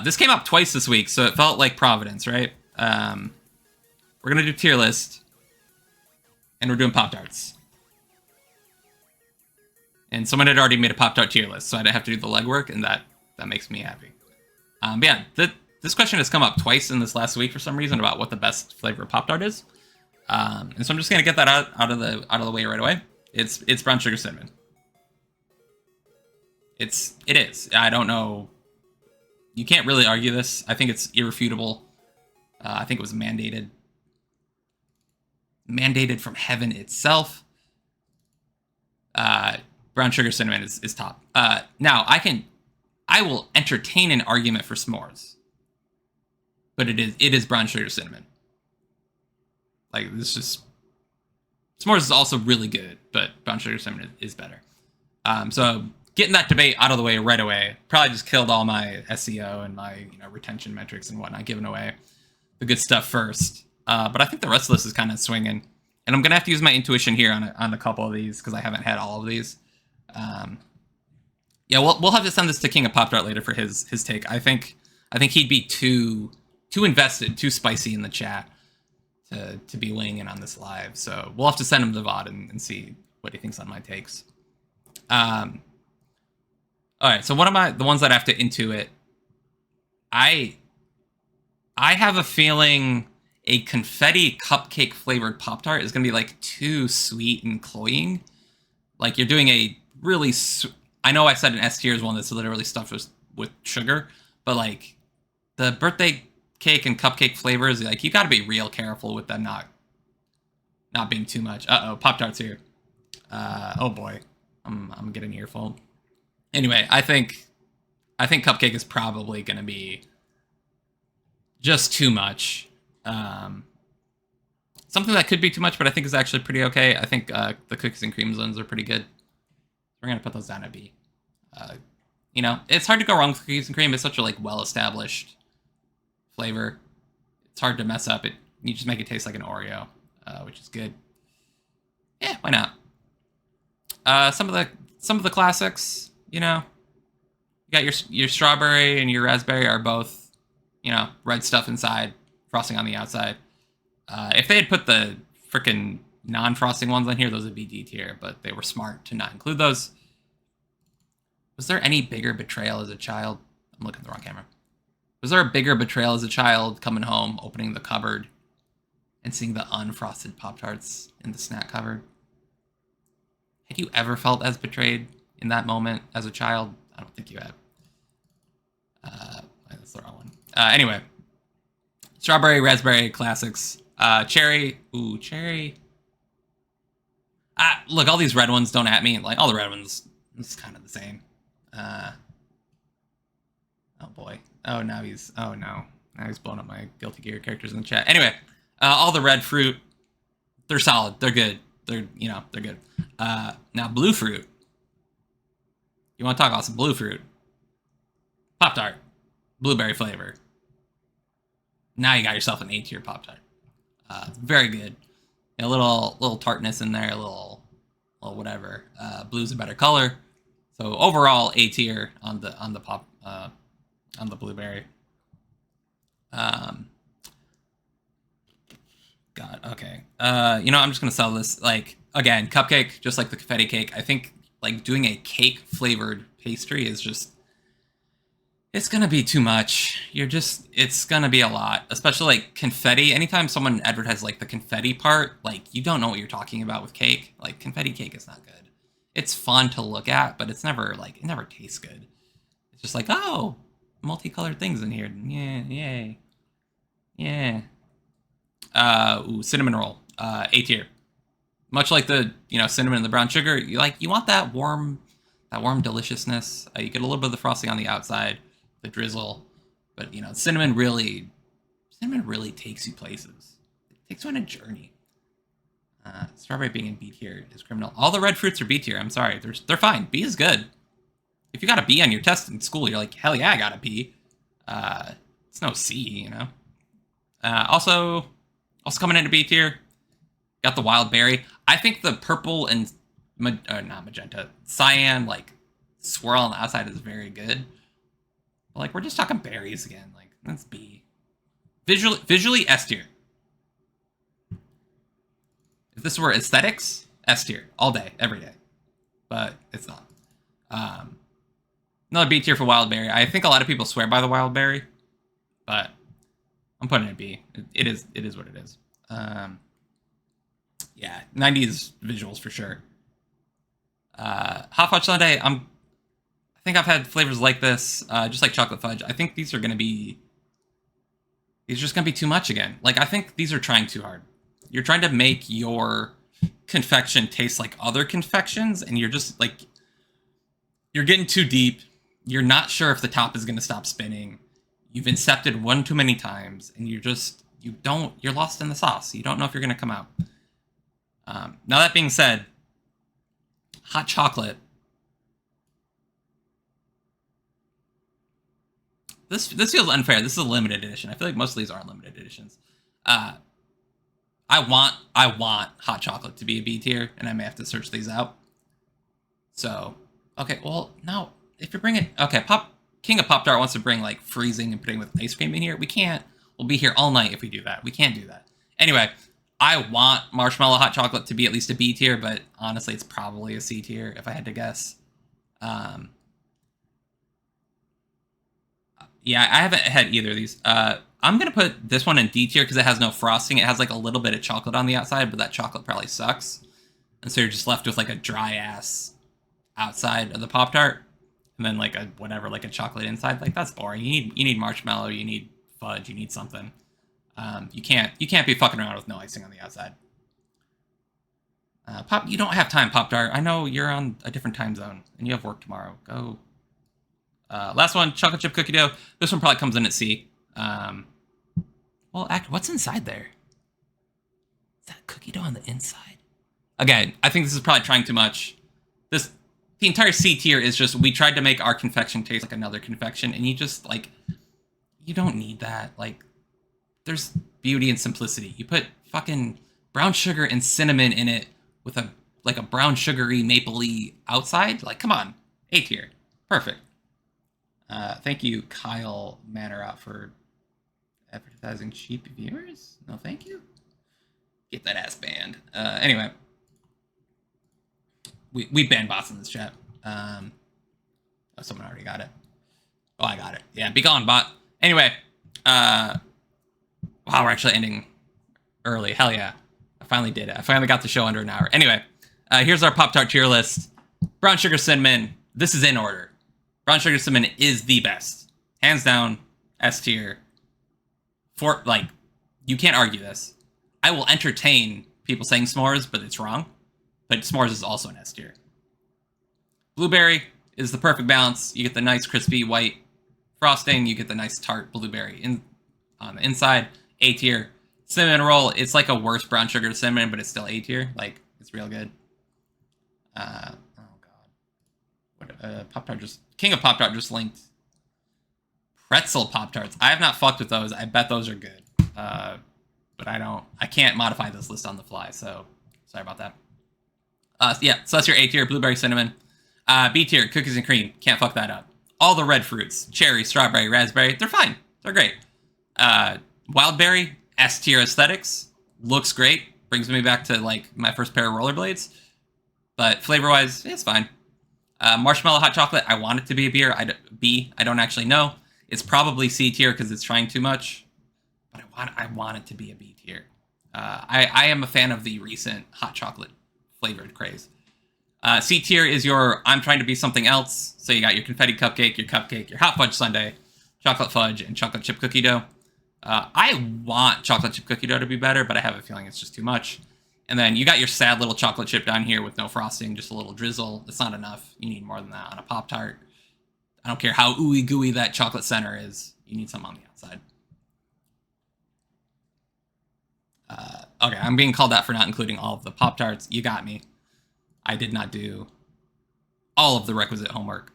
This came up twice this week, so it felt like Providence, right? We're gonna do tier list, and we're doing Pop-Tarts. And someone had already made a Pop-Tart tier list, so I didn't have to do the legwork, and that makes me happy. But yeah, this question has come up twice in this last week for some reason about what the best flavor of Pop-Tart is. And so I'm just gonna get that out of the way right away. It's brown sugar cinnamon. It is. I don't know. You can't really argue this. I think it's irrefutable. I think it was mandated from heaven itself. Brown sugar cinnamon is top. Now I will entertain an argument for s'mores, but it is brown sugar cinnamon. Like, this just s'mores is also really good, but brown sugar cinnamon is better. So getting that debate out of the way right away probably just killed all my SEO and my retention metrics and whatnot, giving away the good stuff first. But I think the rest of this is kind of swinging, and I'm gonna have to use my intuition here on a couple of these because I haven't had all of these. Yeah, we'll have to send this to King of Pop-Tart later for his take. I think he'd be too invested, too spicy in the chat to be weighing in on this live. So we'll have to send him the VOD and see what he thinks on my takes. All right, so what am I? The ones that I have to intuit. I have a feeling a confetti cupcake flavored Pop-Tart is gonna be like too sweet and cloying. Like, you're doing a really. I know I said an S tier is one that's literally stuffed with sugar, but like the birthday cake and cupcake flavors, like, you got to be real careful with them not being too much. Pop-Tart's here. Oh boy, I'm getting an earful. Anyway, I think cupcake is probably going to be just too much. Something that could be too much, but I think is actually pretty okay. I think the cookies and cream zones are pretty good. We're going to put those down at B. It's hard to go wrong with cookies and cream. It's such a well-established flavor. It's hard to mess up. You just make it taste like an Oreo, which is good. Yeah, why not? Some of the classics, you got your strawberry and your raspberry are both, red stuff inside, frosting on the outside. If they had put the freaking non-frosting ones on here, those would be D tier, but they were smart to not include those. Was there any bigger betrayal as a child? I'm looking at the wrong camera. Was there a bigger betrayal as a child coming home, opening the cupboard, and seeing the unfrosted Pop-Tarts in the snack cupboard? Had you ever felt as betrayed in that moment as a child? I don't think you had. That's the wrong one. Anyway. Strawberry, raspberry, classics. Cherry. Ooh, cherry. Look, all these red ones don't at me. Like, all the red ones, it's kind of the same. Oh boy. Oh, now he's blowing up my Guilty Gear characters in the chat. Anyway, all the red fruit, they're solid. They're good. They're good. Now, blue fruit. You want to talk about some blue fruit? Pop-Tart. Blueberry flavor. Now you got yourself an A tier Pop-Tart. Very good. A little tartness in there, a little whatever. Blue's a better color. So overall, A tier on the blueberry. God, okay. I'm just gonna sell this. Like, again, cupcake, just like the confetti cake. I think like doing a cake flavored pastry is just, it's gonna be too much. It's gonna be a lot, especially like confetti. Anytime someone advertises like the confetti part, like, you don't know what you're talking about with cake. Like, confetti cake is not good. It's fun to look at, but it's never it never tastes good. It's just like, oh, multicolored things in here. Yeah, yay. Yeah. Cinnamon roll. A tier. Much like the, cinnamon and the brown sugar, you want that warm deliciousness. You get a little bit of the frosting on the outside, the drizzle, but cinnamon really takes you places. It takes you on a journey. Strawberry being in B tier is criminal. All the red fruits are B tier. I'm sorry, they're fine. B is good. If you got a B on your test in school, you're like, hell yeah, I got a B. It's no C, Also coming into B tier, got the wild berry. I think the purple and not magenta, cyan, like swirl on the outside is very good. But, like, we're just talking berries again. Like, that's B. Visually S tier. If this were aesthetics, S tier. All day, every day. But it's not. Another B tier for wild berry. I think a lot of people swear by the wild berry, but I'm putting it B. It is what it is. Yeah, 90s visuals for sure. Hot fudge sundae. I think I've had flavors like this, just like chocolate fudge. I think these are gonna be. These are just gonna be too much again. Like, I think these are trying too hard. You're trying to make your confection taste like other confections, and you're just like, you're getting too deep. You're not sure if the top is gonna stop spinning. You've incepted one too many times, and you're lost in the sauce. You don't know if you're gonna come out. Now that being said, hot chocolate. This feels unfair. This is a limited edition. I feel like most of these are limited editions. I want hot chocolate to be a B tier, and I may have to search these out. So, okay, well, no. If you're bringing... Okay, King of Poptart wants to bring, like, freezing and putting with ice cream in here. We can't. We'll be here all night if we do that. We can't do that. Anyway, I want marshmallow hot chocolate to be at least a B tier, but honestly, it's probably a C tier if I had to guess. Yeah, I haven't had either of these. I'm going to put this one in D tier because it has no frosting. It has, like, a little bit of chocolate on the outside, but that chocolate probably sucks. And so you're just left with, like, a dry-ass outside of the Pop-Tart. And then, like, a chocolate inside. Like, that's boring. You need marshmallow. You need fudge. You need something. You can't be fucking around with no icing on the outside. You don't have time, Pop-Tart. I know you're on a different time zone, and you have work tomorrow. Go. Last one, chocolate chip cookie dough. This one probably comes in at C. What's inside there? Is that cookie dough on the inside? Again, I think this is probably trying too much. The entire C tier is just, we tried to make our confection taste like another confection, and you just, like, you don't need that. Like, there's beauty and simplicity. You put fucking brown sugar and cinnamon in it with a brown sugary mapley outside. Like, come on. A tier. Perfect. Thank you, Kyle Mannerot, for advertising cheap viewers. No, thank you. Get that ass banned. Anyway. We banned bots in this chat. Someone already got it. Oh, I got it. Yeah, be gone, bot. Anyway. Wow, we're actually ending early. Hell yeah. I finally did it. I finally got the show under an hour. Anyway, here's our Pop-Tart tier list. Brown sugar cinnamon. This is in order. Brown sugar cinnamon is the best. Hands down, S tier. You can't argue this. I will entertain people saying s'mores, but it's wrong. But s'mores is also an S tier. Blueberry is the perfect balance. You get the nice crispy white frosting. You get the nice tart blueberry on the inside. A tier. Cinnamon roll, it's like a worse brown sugar cinnamon, but it's still A tier. Like, it's real good. Oh god. Pop-Tart King of Pop-Tart just linked pretzel Pop-Tarts. I have not fucked with those. I bet those are good. But I can't modify this list on the fly, so sorry about that. Yeah, so that's your A tier, blueberry cinnamon. B tier, cookies and cream. Can't fuck that up. All the red fruits, cherry, strawberry, raspberry, they're fine. They're great. Wild berry, S tier aesthetics. Looks great. Brings me back to, like, my first pair of rollerblades. But flavor-wise, it's fine. Marshmallow hot chocolate, I want it to be a B. I don't actually know. It's probably C tier because it's trying too much. But I want it to be a B tier. I am a fan of the recent hot chocolate flavored craze. C tier is your I'm trying to be something else. So you got your confetti cupcake, your hot fudge sundae, chocolate fudge, and chocolate chip cookie dough. I want chocolate chip cookie dough to be better, but I have a feeling it's just too much. And then you got your sad little chocolate chip down here with no frosting, just a little drizzle. It's not enough. You need more than that on a Pop-Tart. I don't care how ooey gooey that chocolate center is. You need some on the outside. Okay, I'm being called out for not including all of the Pop-Tarts. You got me. I did not do all of the requisite homework.